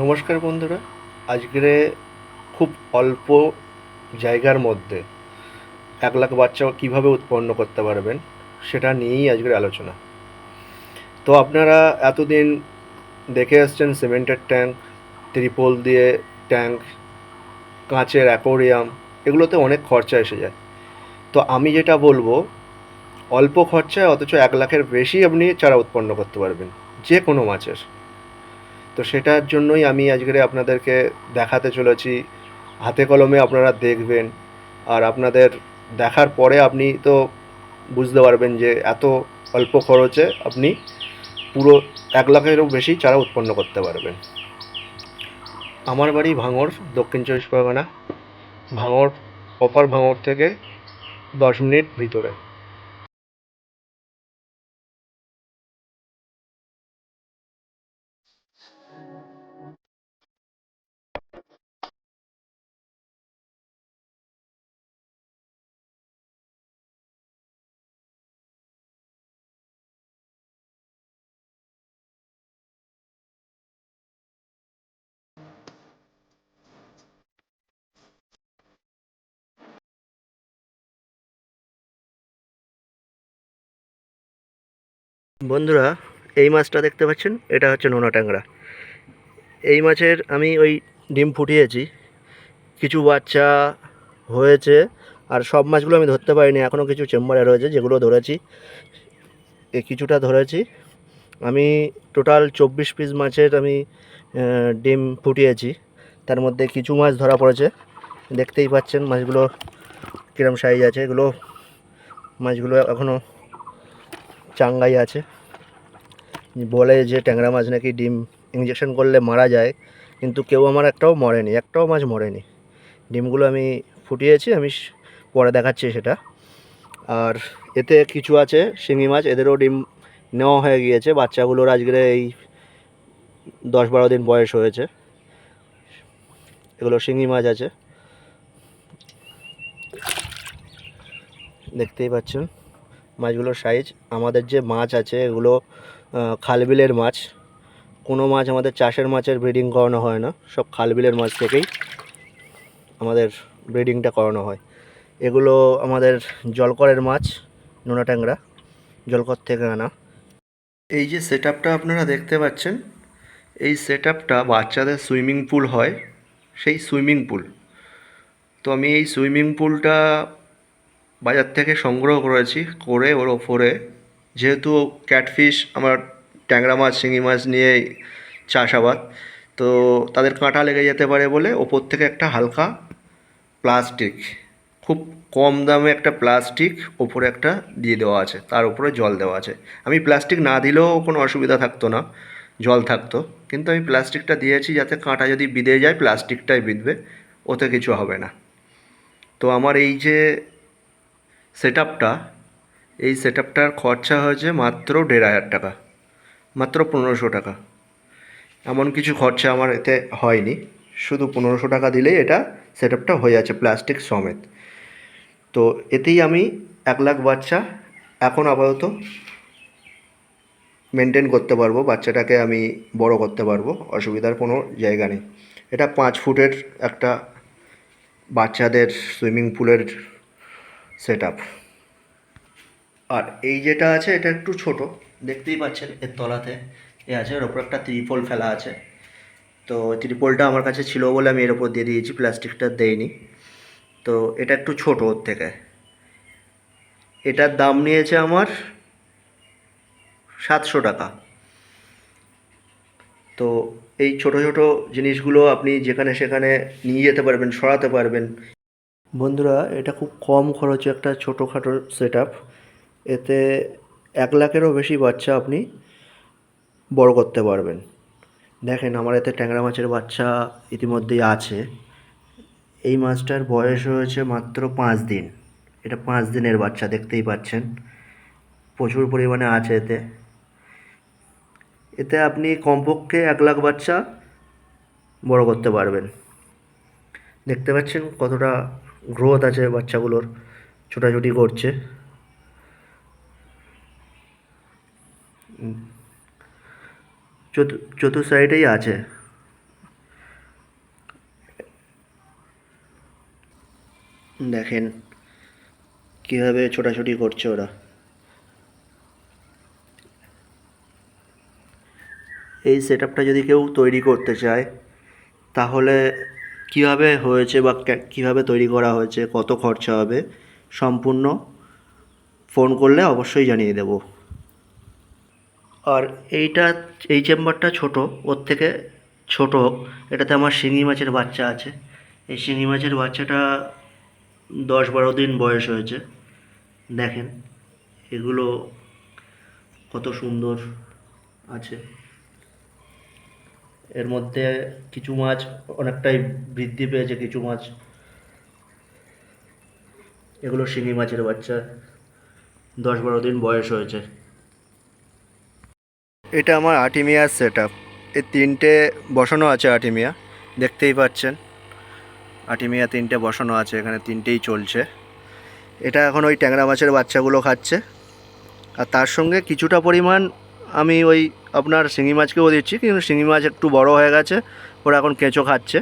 নমস্কার বন্ধুরা। আজকের খুব অল্প জায়গার মধ্যে 1 লাখ বাচ্চা কীভাবে উৎপন্ন করতে পারবেন সেটা নিয়েই আজকের আলোচনা। তো আপনারা এতদিন দেখে আসছেন সিমেন্টের ট্যাঙ্ক, ত্রিপল দিয়ে ট্যাঙ্ক, কাঁচের অ্যাকোরিয়াম, এগুলোতে অনেক খরচা এসে যায়। তো আমি যেটা বলবো, অল্প খরচায় অথচ 1 লাখের বেশি আপনি চারা উৎপন্ন করতে পারবেন যে কোনো মাছের। তো সেটার জন্যই আমি আজকের আপনাদেরকে দেখাতে চলেছি, হাতে কলমে আপনারা দেখবেন। আর আপনাদের দেখার পরে আপনি তো বুঝতে পারবেন যে এত অল্প খরচে আপনি পুরো 1 লাখেরও বেশি চারা উৎপন্ন করতে পারবেন। আমার বাড়ি ভাঙড়, দক্ষিণ 24 পরগনা। ভাঙড়, প্রপার ভাঙড় থেকে 10 মিনিট ভিতরে। বন্ধুরা, এই মাছটা দেখতে পাচ্ছেন, এটা হচ্ছে নোনা ট্যাংরা। এই মাছের আমি ওই ডিম ফুটিয়েছি, কিছু বাচ্চা হয়েছে। আর সব মাছগুলো আমি ধরতে পারিনি, এখনও কিছু চেম্বারে রয়েছে, যেগুলো ধরেছি কিছুটা ধরেছি। আমি টোটাল 24 পিস মাছের আমি ডিম ফুটিয়েছি। তার মধ্যে কিছু মাছ ধরা পড়েছে, দেখতেই পাচ্ছেন মাছগুলো কীরকম সাইজ আছে। মাছগুলো এখনও চাঙ্গাই আছে। বলে যে ট্যাংরা মাছ নাকি ডিম ইঞ্জেকশন করলে মারা যায়, কিন্তু কেউ আমার একটাও মরেনি, একটাও মাছ মরেনি। ডিমগুলো আমি ফুটিয়েছি, আমি পরে দেখাচ্ছি সেটা। আর এতে কিছু আছে শিঙি মাছ, এদেরও ডিম নেওয়া হয়ে গিয়েছে। বাচ্চাগুলোর আজকের এই 10-12 দিন বয়স হয়েছে। এগুলো শিঙি মাছ আছে, দেখতেই পাচ্ছেন মাছগুলোর সাইজ। আমাদের যে মাছ আছে এগুলো খালবিলের মাছ। কোনো মাছ আমাদের চাষের মাছের ব্রিডিং করানো হয় না, সব খালবিলের মাছ থেকেই আমাদের ব্রিডিংটা করানো হয়। এগুলো আমাদের জলকরের মাছ, নোনা ট্যাংরা, জলকর থেকে আনা। এই যে সেট আপটা আপনারা দেখতে পাচ্ছেন, এই সেট আপটা বাচ্চাদের সুইমিং পুল হয়, সেই সুইমিং পুল। তো আমি এই সুইমিং পুলটা বাজার থেকে সংগ্রহ করেছি, করে ওর ওপরে যেহেতু ক্যাটফিশ, আমার ট্যাংরা মাছ শিঙি মাছ নিয়েই চাষাবাদ, তো তাদের কাঁটা লেগে যেতে পারে বলে ওপর থেকে একটা হালকা প্লাস্টিক, খুব কম দামে একটা প্লাস্টিক ওপরে একটা দিয়ে দেওয়া আছে, তার উপরে জল দেওয়া আছে। আমি প্লাস্টিক না দিলেও কোনো অসুবিধা থাকতো না, জল থাকতো, কিন্তু আমি প্লাস্টিকটা দিয়েছি যাতে কাঁটা যদি বিঁধে যায় প্লাস্টিকটাই বিঁধবে, ওতে কিছু হবে না। তো আমার এই যে সেট আপটা, এই সেট আপটার খরচা হয়েছে মাত্র 1,500 টাকা, মাত্র 1500 টাকা। এমন কিছু খরচা আমার এতে হয়নি, শুধু 1500 টাকা দিলেই এটা সেট আপটা হয়ে যাচ্ছে প্লাস্টিক সমেত। তো এতেই আমি 1 লাখ বাচ্চা এখন আপাতত মেনটেন করতে পারবো, বাচ্চাটাকে আমি বড় করতে পারবো, অসুবিধার কোনো জায়গা নেই। এটা 5 ফুটের একটা বাচ্চাদের সুইমিং পুলের সেট আপ। আর এই যেটা আছে এটা একটু ছোট, দেখতেই পাচ্ছেন এর তলাতে এ আছে, এর ওপর একটা ত্রিপল ফেলা আছে। তো ত্রিপলটা আমার কাছে ছিল বলে আমি এর ওপর দিয়ে দিয়েছি, প্লাস্টিকটা দেইনি। তো এটা একটু ছোট ওর থেকে। এটার দাম নিয়েছে আমার 700 টাকা। তো এই ছোট ছোট জিনিসগুলো আপনি যেখানে সেখানে নিয়ে যেতে পারবেন, সরাতে পারবেন। বন্ধুরা, এটা খুব কম খরচে একটা ছোটোখাটো সেট আপ। এতে 1 লাখেরও বেশি বাচ্চা আপনি বড় করতে পারবেন। দেখেন আমার এতে ট্যাংরা মাছের বাচ্চা ইতিমধ্যেই আছে। এই মাছটার বয়স হয়েছে মাত্র 5 দিন। এটা 5 দিনের বাচ্চা, দেখতেই পাচ্ছেন প্রচুর পরিমাণে আছে এতে। এতে আপনি কমপক্ষে 1 লাখ বাচ্চা বড় করতে পারবেন। দেখতে পাচ্ছেন কতটা গ্রোথ আছে বাচ্চাগুলোর, ছোটাছুটি করছে। চতুর সাইডেই আছে। দেখেন কীভাবে ছোটাছুটি করছে ওরা। এই সেট আপটা যদি কেউ তৈরি করতে চায় তাহলে কীভাবে হয়েছে বা কীভাবে তৈরি করা হয়েছে, কত খরচা হবে, সম্পূর্ণ ফোন করলে অবশ্যই জানিয়ে দেব। আর এই চেম্বারটা ছোট, ওর থেকে ছোট হোক, এটাতে আমার শিঙি মাছের বাচ্চা আছে। এই শিঙি মাছের বাচ্চাটা 10-12 দিন বয়স হয়েছে। দেখেন এগুলো কত সুন্দর আছে। এর মধ্যে কিছু মাছ অনেকটাই বৃদ্ধি পেয়েছে, কিছু মাছ, এগুলো শিঙি মাছের বাচ্চা, 10-12 দিন বয়স হয়েছে। এটা আমার আর্টিমিয়ার সেট আপ। এই 3টে বসানো আছে আর্টিমিয়া, দেখতেই পাচ্ছেন আর্টিমিয়া 3টে বসানো আছে এখানে, 3টেই চলছে। এটা এখন ওই ট্যাংরা মাছের বাচ্চাগুলো খাচ্ছে, আর তার সঙ্গে কিছুটা পরিমাণ আমি ওই আপনার শিঙি মাছকেও দিচ্ছি, কিন্তু শিঙি মাছ একটু বড় হয়ে গেছে, ওরা এখন কেঁচো খাচ্ছে।